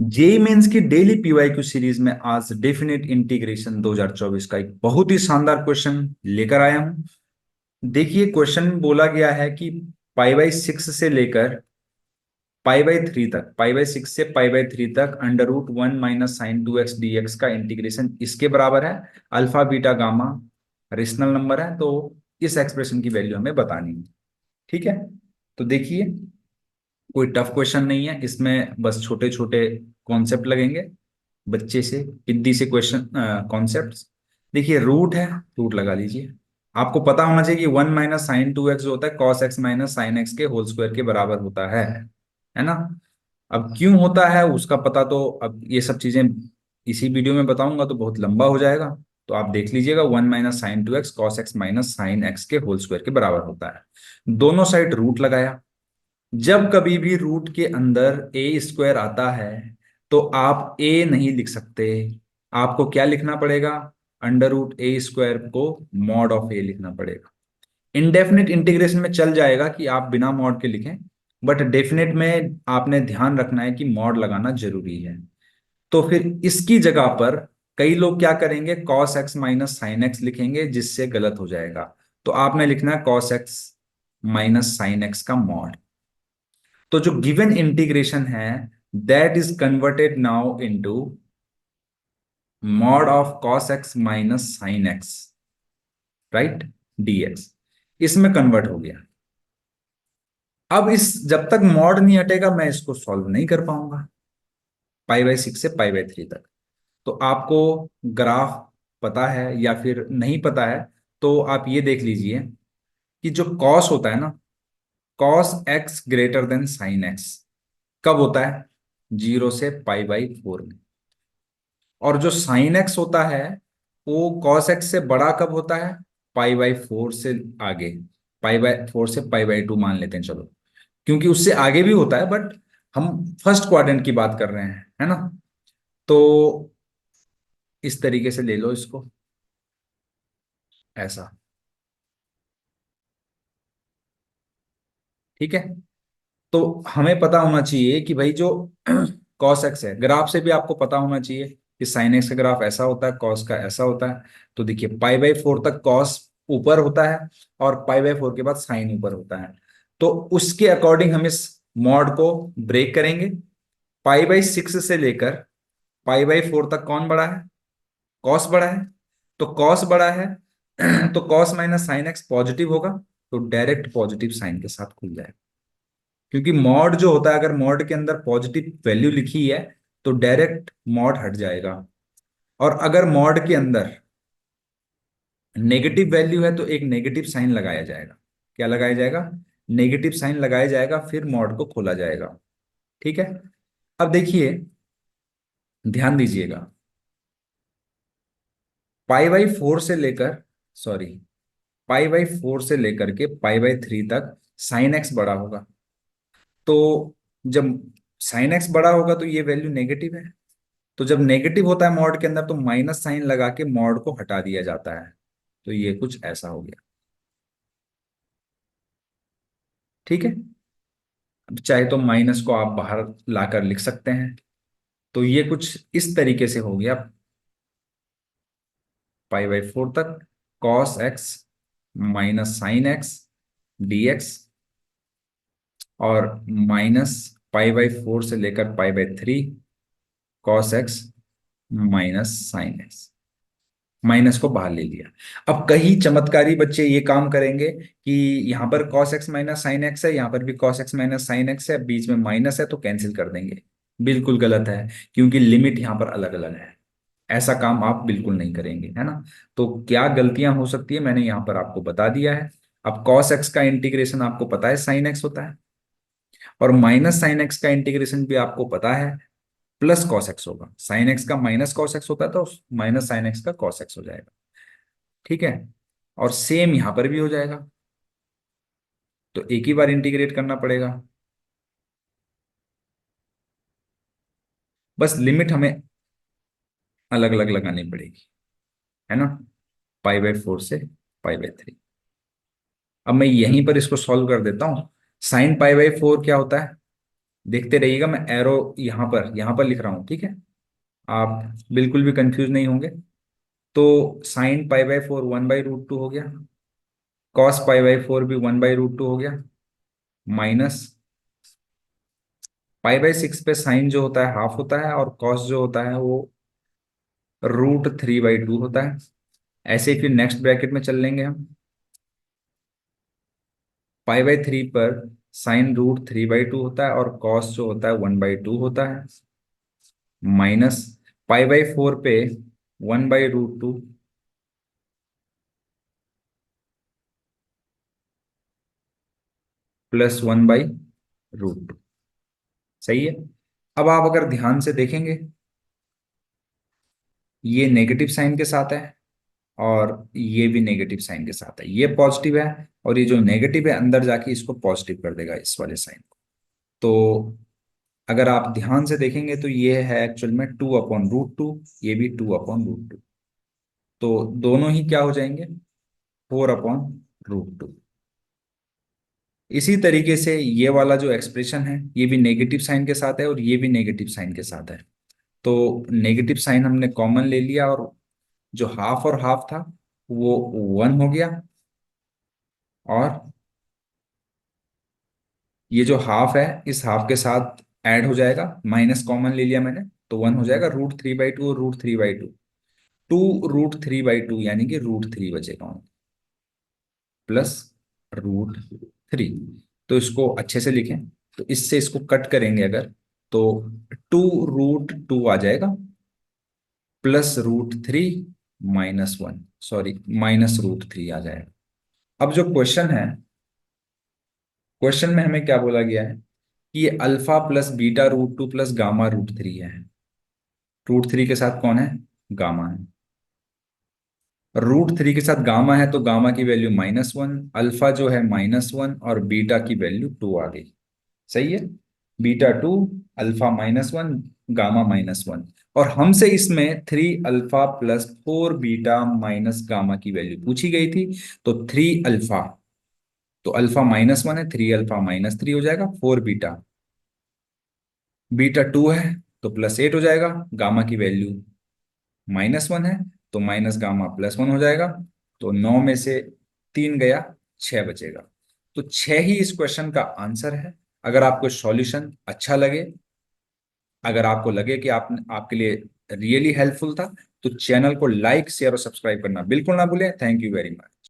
JEE mains की daily PYQ series में आज डेफिनेट इंटीग्रेशन 2024 का एक बहुत ही शानदार क्वेश्चन लेकर आया हूं। देखिए क्वेश्चन बोला गया है कि पाई बाई सिक्स से लेकर पाई बाई थ्री तक, पाई बाई सिक्स से पाई बाई थ्री तक under root one minus sine two x d x का इंटीग्रेशन इसके बराबर है। Alpha beta gamma rational number है, तो इस एक्सप्रेशन की वैल्यू हमें बतानी है। ठीक है, तो देखिए कोई टफ क्वेश्चन नहीं है इसमें, बस छोटे छोटे कॉन्सेप्ट लगेंगे, बच्चे से हिंदी से क्वेश्चन कॉन्सेप्ट्स। देखिए रूट है, रूट लगा लीजिए। आपको पता होना चाहिए कि one minus sine two x जो होता है cos x minus sine x के होल स्क्वायर के बराबर होता है ना। अब क्यों होता है उसका पता, तो अब ये सब चीजें इसी वीडियो में बताऊंगा तो बहुत लंबा हो जाएगा। तो आप देख लीजिएगा, one minus sine two x cos x minus sine x के होल स्क्वायर के बराबर होता है। दोनों साइड रूट लगाया। जब कभी भी रूट के अंदर ए स्क्वायर आता है तो आप ए नहीं लिख सकते, आपको क्या लिखना पड़ेगा, अंडर रूट ए स्क्वायर को मॉड ऑफ ए लिखना पड़ेगा। इनडेफिनिट इंटीग्रेशन में चल जाएगा कि आप बिना मॉड के लिखें, बट डेफिनेट में आपने ध्यान रखना है कि मॉड लगाना जरूरी है। तो फिर इसकी जगह पर कई लोग क्या करेंगे, cos x minus sine x लिखेंगे जिससे गलत हो जाएगा। तो आपने लिखना है cos x minus sine x का मॉड। तो जो गिवन इंटीग्रेशन है that is converted now into mod of cos x minus sine x, right, d x, इसमें कन्वर्ट हो गया। अब इस जब तक मॉड नहीं हटेगा मैं इसको सॉल्व नहीं कर पाऊंगा पाई बाई सिक्स से पाई बाई थ्री तक। तो आपको ग्राफ पता है या फिर नहीं पता है, तो आप ये देख लीजिए कि जो कॉस होता है ना, cos x greater than sine x कब होता है, जीरो से पाई बाई फोर में। और जो साइन एक्स होता है वो कॉस एक्स से बड़ा कब होता है, पाई बाई फोर से आगे। पाई बाई फोर से पाई बाई टू मान लेते हैं चलो, क्योंकि उससे आगे भी होता है बट हम फर्स्ट क्वाड्रेंट की बात कर रहे हैं, है ना। तो इस तरीके से ले लो इसको, ऐसा। ठीक है, तो हमें पता होना चाहिए कि भाई जो कॉस एक्स है, ग्राफ से भी आपको पता होना चाहिए कि साइन एक्स का ग्राफ ऐसा होता है, कॉस का ऐसा होता है। तो देखिए पाई बाई फोर तक कॉस ऊपर होता है और पाई बाई फोर के बाद साइन ऊपर होता है। तो उसके अकॉर्डिंग हम इस मॉड को ब्रेक करेंगे। पाई बाई सिक्स से लेकर पाई बाई फोर तक कौन बड़ा है, कॉस बड़ा है। तो कॉस बड़ा है तो cos minus sine x positive होगा, तो डायरेक्ट पॉजिटिव साइन के साथ खुल जाएगा। क्योंकि मॉड जो होता है, अगर मॉड के अंदर पॉजिटिव वैल्यू लिखी है तो डायरेक्ट मॉड हट जाएगा। और अगर मॉड के अंदर नेगेटिव वैल्यू है तो एक नेगेटिव साइन लगाया जाएगा। क्या लगाया जाएगा, नेगेटिव साइन लगाया जाएगा, फिर मॉड को खोला जाएगा। ठीक है, अब देखिए ध्यान दीजिएगा, पाई बाई फोर से लेकर, सॉरी, पाई बाई फोर से लेकर के पाई बाई थ्री तक साइन एक्स बड़ा होगा। तो जब साइन एक्स बड़ा होगा तो ये वैल्यू नेगेटिव है। तो जब नेगेटिव होता है मॉड के अंदर तो माइनस साइन लगा के मॉड को हटा दिया जाता है। तो ये कुछ ऐसा हो गया। ठीक है, अब चाहे तो माइनस को आप बाहर लाकर लिख सकते हैं। तो ये कुछ इस तरीके से हो गया, पाई बाई फोर तक cos x minus sine x d x, और माइनस पाई बाई फोर से लेकर pi by three cos x minus sine x. Minus को बाहर ले लिया। अब कई चमत्कारी बच्चे ये काम करेंगे कि यहाँ पर cos x minus sine x है, यहाँ पर भी cos x minus sine x है, बीच में माइनस है तो कैंसिल कर देंगे। बिल्कुल गलत है, क्योंकि लिमिट यहाँ पर अलग अलग है। ऐसा काम आप बिल्कुल नहीं करेंगे, है ना। तो क्या गलतियां हो सकती है मैंने यहाँ पर आपको बता दिया है। अब cos x का इंटीग्रेशन आपको पता है साइन x होता है, और माइनस साइन x का इंटीग्रेशन भी आपको पता है प्लस cos x होगा। साइन x का माइनस cos x होता है तो माइनस साइन x का cos x हो जाएगा। ठीक है, और सेम यहां पर भी हो जाएगा, तो एक ही बार इंटीग्रेट करना पड़ेगा। बस लिमिट हमें अलग अलग लगानी पड़ेगी, है ना, पाई बाई फोर से पाई बाई थ्री। अब मैं यहीं पर इसको सॉल्व कर देता हूं। साइन पाई बाई फोर क्या होता है, देखते रहिएगा, मैं एरो यहाँ पर लिख रहा हूँ, ठीक है। आप बिल्कुल भी कंफ्यूज नहीं होंगे। तो साइन पाई बाई फोर 1/√2 हो गया, कॉस पाई बाई फोर भी 1/√2 हो गया, माइनस पाई बाई 6 पे साइन जो होता है हाफ होता है, और कॉस जो होता है वो √3/2 होता है। ऐसे ही फिर नेक्स्ट ब्रैकेट में चल लेंगे हम। पाई बाई 3 पर साइन √3/2 होता है, और कॉस जो होता है 1/2 होता है, माइनस पाई बाई 4 पे 1/√2 प्लस 1/√2। सही है। अब आप अगर ध्यान से देखेंगे, ये नेगेटिव साइन के साथ है, और ये भी नेगेटिव साइन के साथ है। ये पॉजिटिव है, और ये जो नेगेटिव है अंदर जाके इसको पॉजिटिव कर देगा, इस वाले साइन को। तो अगर आप ध्यान से देखेंगे तो ये है एक्चुअल में 2/√2, ये भी 2/√2। तो दोनों ही क्या हो जाएंगे, 4/√2। इसी तरीके से ये वाला जो एक्सप्रेशन है, ये भी नेगेटिव साइन के साथ है, और ये भी नेगेटिव साइन के साथ है। तो नेगेटिव साइन हमने कॉमन ले लिया, और जो हाफ और हाफ था वो 1 हो गया, और ये जो हाफ है इस हाफ के साथ ऐड हो जाएगा, माइनस कॉमन ले लिया मैंने, तो 1 हो जाएगा। √3/2 और √3/2, 2√3/2 यानी कि √3 बचेगा, प्लस √3। तो इसको अच्छे से लिखें, तो इससे इसको कट करेंगे अगर, तो 2√2 आ जाएगा, +√3 -1, सॉरी -√3 आ जाएगा। अब जो क्वेश्चन है, क्वेश्चन में हमें क्या बोला गया है कि ये अल्फा प्लस बीटा√2 प्लस गामा√3 है। √3 के साथ कौन है, गामा है। √3 के साथ गामा है, तो गामा की वैल्यू -1, अल्फा जो है -1, और बीटा की वैल्यू 2 आ गई। सही है। Beta 2, alpha -1, gamma -1। और हमसे इसमें 3 alpha plus 4 beta minus gamma की वैल्यू पूछी गई थी। तो 3 अल्फा, तो अल्फा -1 है, 3 अल्फा -3 हो जाएगा, 4 बीटा, बीटा 2 है तो +8 हो जाएगा, गामा की वैल्यू -1 है, तो माइनस गामा +1 हो जाएगा। तो 9 में से 3 गया, 6 बचेगा। तो 6 ही इस क्वेश्चन का आंसर है। अगर आपको सॉल्यूशन अच्छा लगे, अगर आपको लगे कि आप आपके लिए रियली हेल्पफुल था, तो चैनल को लाइक शेयर और सब्सक्राइब करना बिल्कुल ना भूलें। Thank you very much.